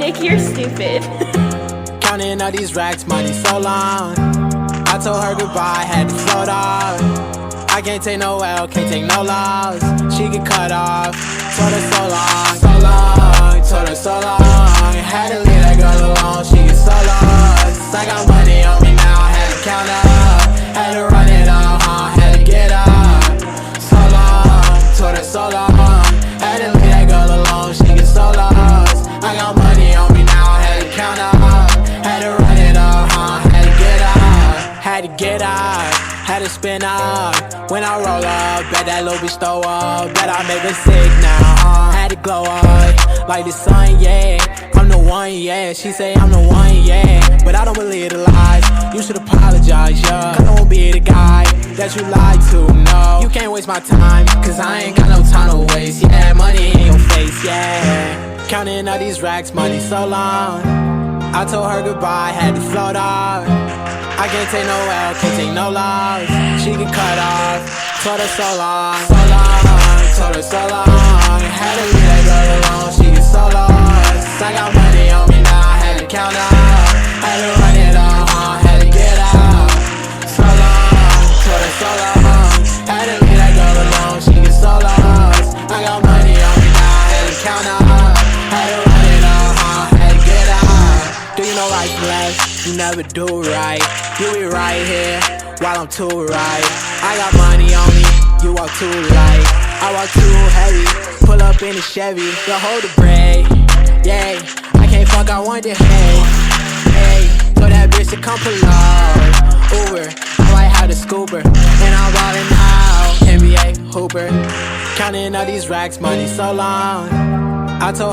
Nick, you're stupid. Counting all these racks, money so long. I told her goodbye, had to float off. I can't take no L, can't take no loss. She get cut off. Told her so long, so long. Told her so long. Had to leave that girl alone, she get so lost. I got money on me now, had to count up. Had to run it up, had to get up. So long, told her so long. Had to leave that girl alone, she get so lost. I got money on me now, had to count up. Had to run it up, had to get up. Had to get up, had to spin up. When I roll up, bet that little bitch throw up. Bet I make her sick now, had to glow up like the sun, yeah. I'm the one, yeah. She say I'm the one, yeah. But I don't believe the lies. You should apologize, yeah. Cause I won't be the guy that you lied to, no. You can't waste my time, cause I ain't got no time to waste. Yeah, money in your face, yeah. Counting all these racks, money so long. I told her goodbye, had to float off. I can't take no L, can't take no loss. She get cut off. Told her so long, so long. Told her so long. Had to leave that girl alone, she get so lost. I got money on me now, had to count up. Had to run it up, had to get out. So long, told her so long. Had to leave that girl alone, she get so lost. I got money on me now, had to count up. Had to run it up, had to get out. Do you know right from left? You never do right. You be right here while I'm too right. I got money on me, you walk too light. I walk too heavy, pull up in the Chevy. You hold the brake, yeah. I can't fuck, I want the hay. Hey, told that bitch to come pull up. Uber, I might have the scooper. And I'm ballin' out, NBA hooper. Counting all these racks, money so long. I told